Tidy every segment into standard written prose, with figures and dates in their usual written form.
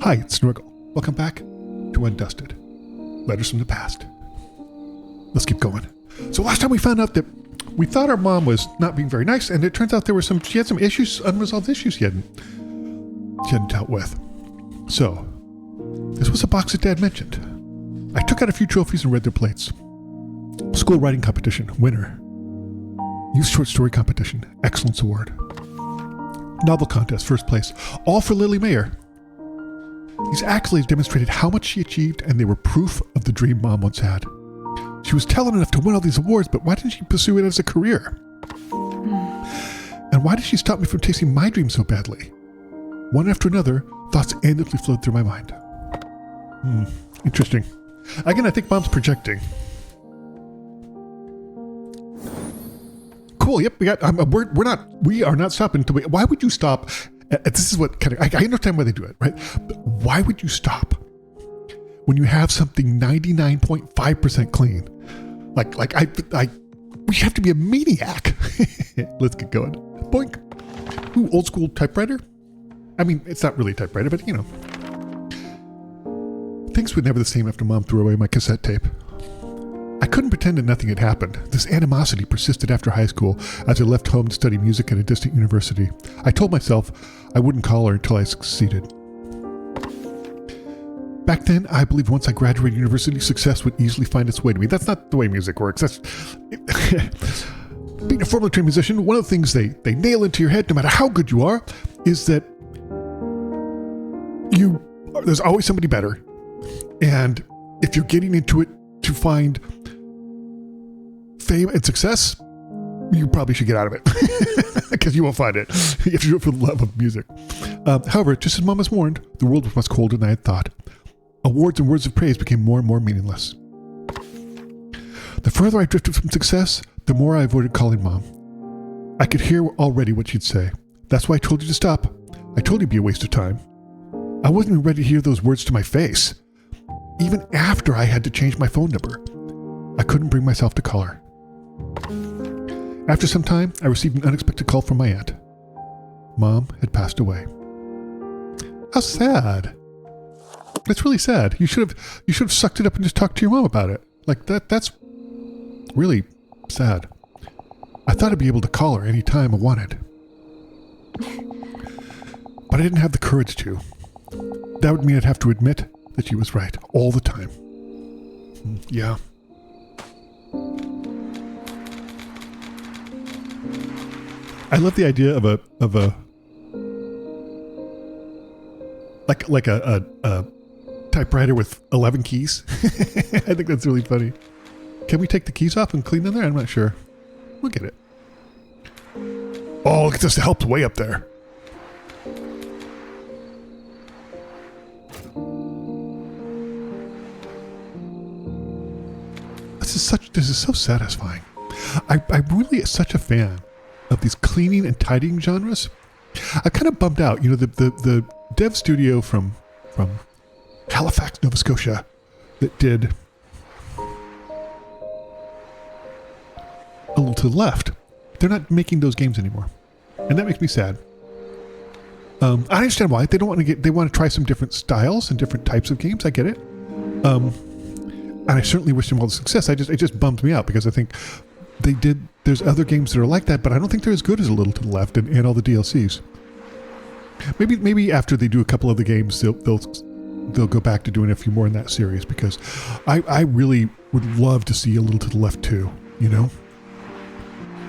Hi, it's Snorgle. Welcome back to Undusted. Letters from the past. Let's keep going. So last time we found out that we thought our mom was not being very nice, and it turns out she had some issues, unresolved issues she hadn't dealt with. So, this was a box that Dad mentioned. I took out a few trophies and read their plates. School writing competition, winner. Youth short story competition, excellence award. Novel contest, first place, all for Lily Mayer. These accolades demonstrated how much she achieved, and they were proof of the dream Mom once had. She was talented enough to win all these awards, but why didn't she pursue it as a career? And why did she stop me from chasing my dream so badly? One after another, thoughts endlessly flowed through my mind. Interesting. Again, I think Mom's projecting. Cool. Yep. We are not stopping until why would you stop? This is what kind of, I understand why they do it, right? But why would you stop when you have something 99.5% clean? We have to be a maniac. Let's get going. Boink. Ooh, old school typewriter. I mean, it's not really a typewriter, but you know. Things were never the same after Mom threw away my cassette tape. I couldn't pretend that nothing had happened. This animosity persisted after high school as I left home to study music at a distant university. I told myself I wouldn't call her until I succeeded. Back then, I believed once I graduated university, success would easily find its way to me. That's not the way music works. Being a formally trained musician, one of the things they nail into your head, no matter how good you are, is that there's always somebody better. And if you're getting into it to find fame and success, you probably should get out of it because you won't find it if you do it for the love of music. However, just as Mom was warned, the world was much colder than I had thought. Awards and words of praise became more and more meaningless. The further I drifted from success, the more I avoided calling Mom. I could hear already what she'd say. That's why I told you to stop. I told you it'd be a waste of time. I wasn't even ready to hear those words to my face. Even after I had to change my phone number, I couldn't bring myself to call her. After some time, I received an unexpected call from my aunt. Mom had passed away. How sad. That's really sad. You should have sucked it up and just talked to your mom about it. Like that's really sad. I thought I'd be able to call her any time I wanted. But I didn't have the courage to. That would mean I'd have to admit that she was right all the time. Yeah. I love the idea of a typewriter with 11 keys. I think that's really funny. Can we take the keys off and clean them there? I'm not sure. We'll get it. Oh, look at this. The help's way up there. This is so satisfying. I'm really such a fan of these cleaning and tidying genres. I'm kind of bummed out. You know, the dev studio from Halifax, Nova Scotia, that did A Little to the Left, they're not making those games anymore, and that makes me sad. I understand why. They want to try some different styles and different types of games. I get it. And I certainly wish them all the success. It just bummed me out because I think there's other games that are like that, but I don't think they're as good as A Little to the Left and all the DLCs. Maybe after they do a couple of the games, they'll go back to doing a few more in that series, because I really would love to see A Little to the Left too, you know?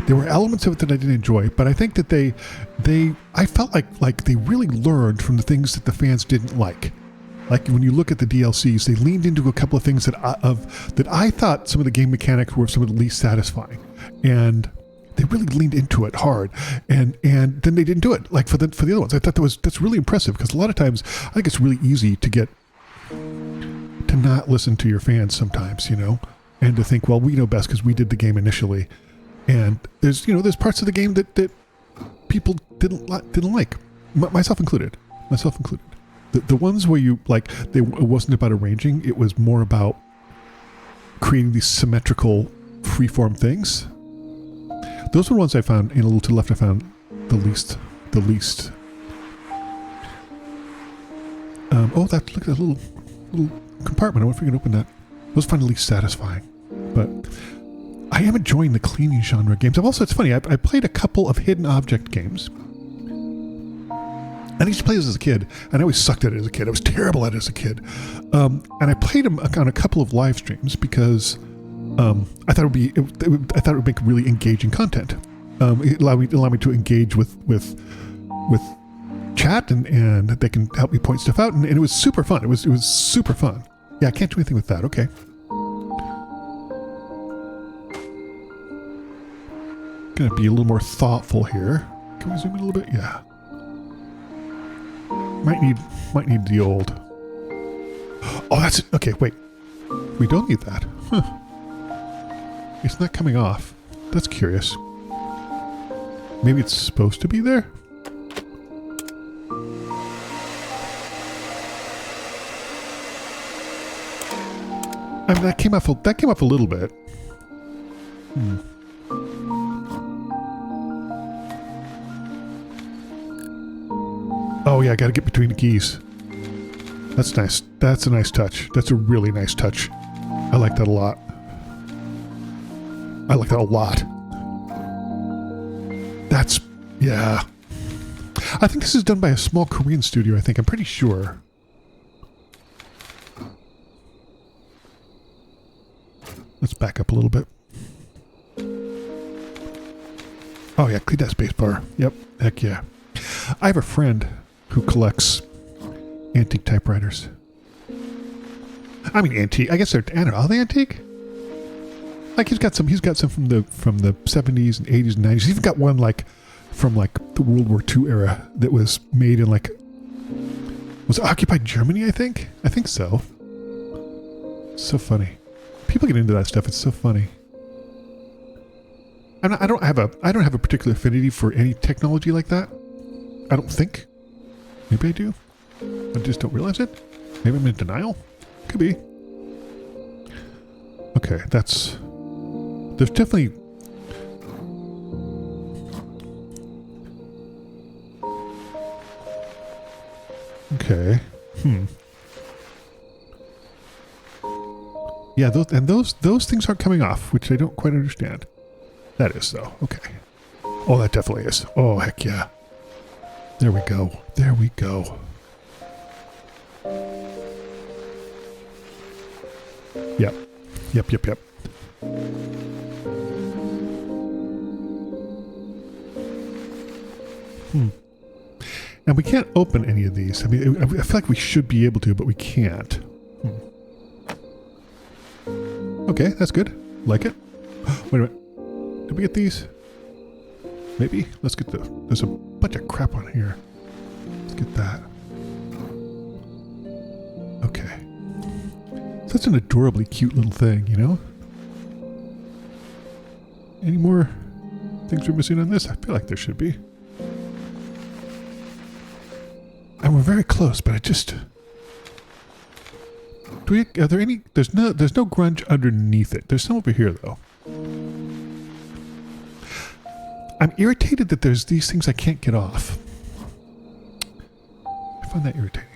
There were elements of it that I didn't enjoy, but I think that I felt like they really learned from the things that the fans didn't like. Like when you look at the DLCs, they leaned into a couple of things that I thought some of the game mechanics were some of the least satisfying, and they really leaned into it hard. And then they didn't do it like for the other ones. I thought that's really impressive, because a lot of times I think it's really easy to not listen to your fans sometimes, you know, and to think, well, we know best because we did the game initially. And there's parts of the game that people didn't like, myself included. The ones where it wasn't about arranging, it was more about creating these symmetrical freeform things. Those were the ones I found in A Little to the Left. I found the least Oh, that look at that little compartment. I wonder if we can open that. It was finally satisfying. But I am enjoying the cleaning genre games. It's funny, I played a couple of hidden object games. And I used to play this as a kid, and I always sucked at it as a kid. I was terrible at it as a kid. And I played them on a couple of live streams because I thought it would make really engaging content. It allowed me to engage with chat, and they can help me point stuff out, and it was super fun. It was super fun. Yeah, I can't do anything with that. Okay. Gonna be a little more thoughtful here. Can we zoom in a little bit? Yeah. Might need the old. Oh, that's okay. Wait, we don't need that. Huh. It's not coming off. That's curious. Maybe it's supposed to be there. I mean, that came off a little bit. Oh yeah, I gotta get between the keys. That's nice. That's a nice touch. That's a really nice touch. I like that a lot. That's, yeah. I think this is done by a small Korean studio, I think. I'm pretty sure. Let's back up a little bit. Oh yeah, clean that space bar. Yep, heck yeah. I have a friend who collects antique typewriters. I mean antique. I guess they're, I don't know, are they antique? Like he's got some from the 70s and 80s and 90s. He's even got one like from like the World War II era that was made in like, was it occupied Germany, I think? I think so. So funny. People get into that stuff. It's so funny. I don't have a particular affinity for any technology like that. I don't think. Maybe I do. I just don't realize it. Maybe I'm in denial. Could be. Okay, that's... There's definitely... Okay. Yeah, those things aren't coming off, which I don't quite understand. That is, though. Okay. Oh, that definitely is. Oh, heck yeah. There we go. There we go. Yep. Yep. And we can't open any of these. I mean, I feel like we should be able to, but we can't. Okay, that's good. Like it. Wait a minute. Did we get these? Maybe? Let's get there's a bunch of crap on here. Let's get that. Okay. Such an adorably cute little thing, you know? Any more things we're missing on this? I feel like there should be. And we're very close, but I just... are there any... There's no grunge underneath it. There's some over here, though. I'm irritated that there's these things I can't get off. I find that irritating.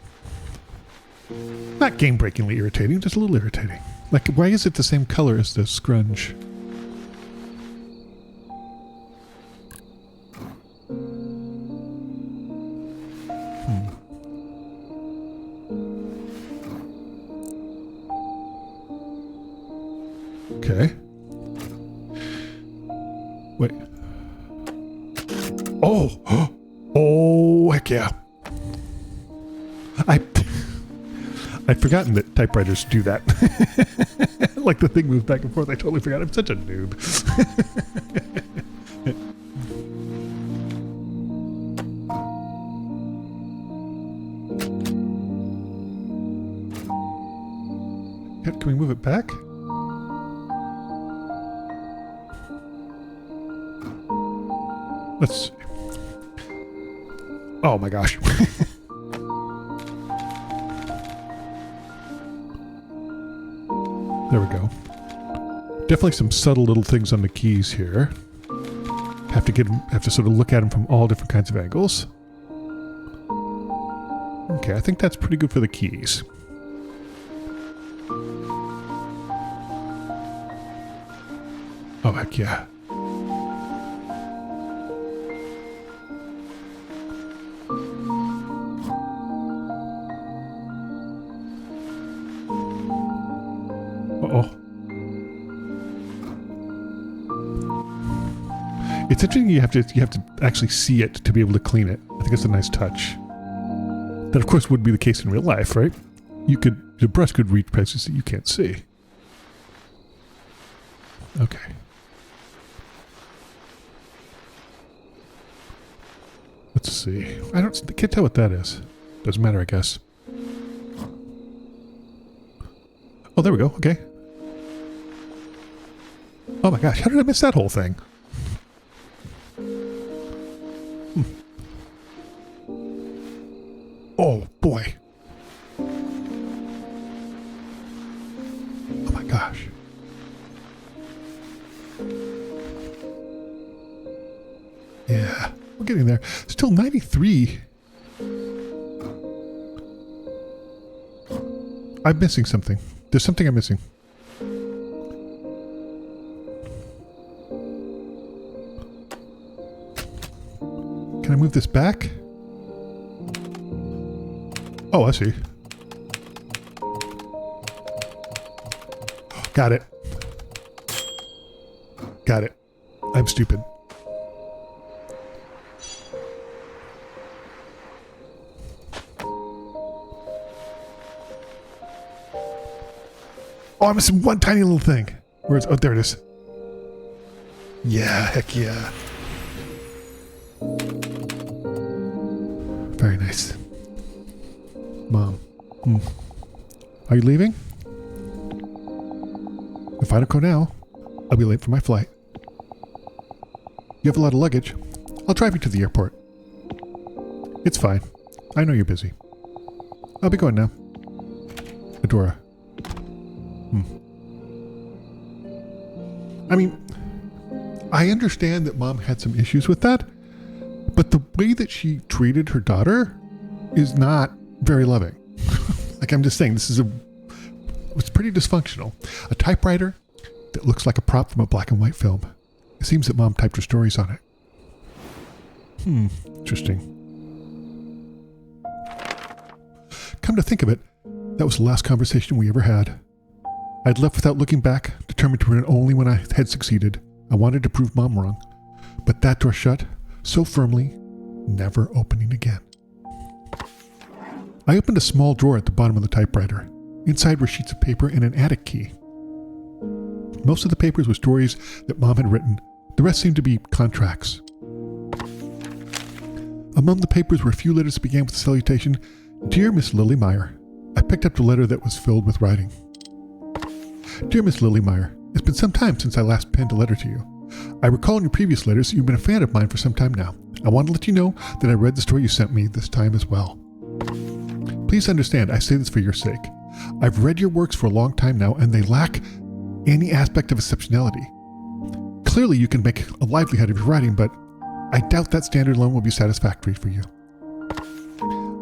Not game-breakingly irritating, just a little irritating. Like, why is it the same color as the scrunge? Okay. Wait. Oh! Oh, heck yeah. I'd forgotten that typewriters do that. Like the thing moves back and forth. I totally forgot. I'm such a noob. Can we move it back? Let's... Oh my gosh. There we go. Definitely some subtle little things on the keys here. Have to sort of look at them from all different kinds of angles. Okay, I think that's pretty good for the keys. Oh, heck yeah. Uh-oh. It's interesting you have to actually see it to be able to clean it. I think it's a nice touch. That of course would be the case in real life, right? The brush could reach places that you can't see. Okay. Let's see. I can't tell what that is. Doesn't matter, I guess. Oh, there we go. Okay. Oh my gosh, how did I miss that whole thing? Oh boy. Oh my gosh. Yeah, we're getting there. Still 93. I'm missing something. There's something I'm missing. Can I move this back? Oh, I see. Got it. Got it. I'm stupid. Oh, I'm missing one tiny little thing. Where's... Oh, there it is. Yeah, heck yeah. Very nice. Mom. Are you leaving? If I don't go now, I'll be late for my flight. You have a lot of luggage. I'll drive you to the airport. It's fine. I know you're busy. I'll be going now. Adora. I mean, I understand that Mom had some issues with that, but the way that she treated her daughter is not very loving. Like, I'm just saying, it's pretty dysfunctional. A typewriter that looks like a prop from a black and white film. It seems that Mom typed her stories on it. Interesting. Come to think of it, that was the last conversation we ever had. I'd left without looking back, determined to return only when I had succeeded. I wanted to prove Mom wrong, but that door shut so firmly, never opening again. I opened a small drawer at the bottom of the typewriter. Inside were sheets of paper and an attic key. Most of the papers were stories that Mom had written. The rest seemed to be contracts. Among the papers were a few letters that began with the salutation, "Dear Miss Lily Meyer." I picked up the letter that was filled with writing. "Dear Miss Lily Meyer, it's been some time since I last penned a letter to you. I recall in your previous letters that you've been a fan of mine for some time now. I want to let you know that I read the story you sent me this time as well. Please understand, I say this for your sake. I've read your works for a long time now, and they lack any aspect of exceptionality. Clearly, you can make a livelihood of your writing, but I doubt that standard alone will be satisfactory for you.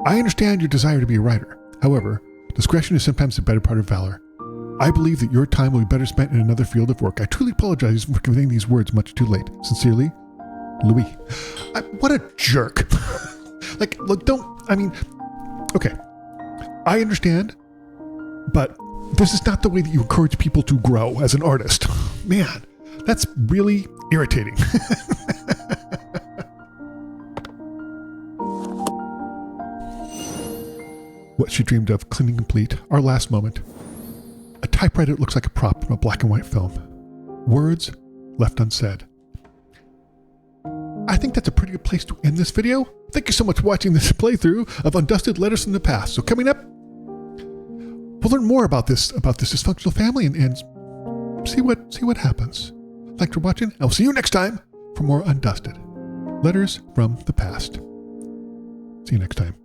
I understand your desire to be a writer. However, discretion is sometimes the better part of valor. I believe that your time will be better spent in another field of work. I truly apologize for conveying these words much too late. Sincerely, Louis." What a jerk. Okay. I understand, but this is not the way that you encourage people to grow as an artist. Man, that's really irritating. What she dreamed of, cleaning complete, our last moment. A typewriter that looks like a prop from a black and white film. Words left unsaid. I think that's a pretty good place to end this video. Thank you so much for watching this playthrough of Undusted Letters from the Past. So coming up, we'll learn more about this dysfunctional family and see what happens. Thanks for watching. I'll see you next time for more Undusted Letters from the Past. See you next time.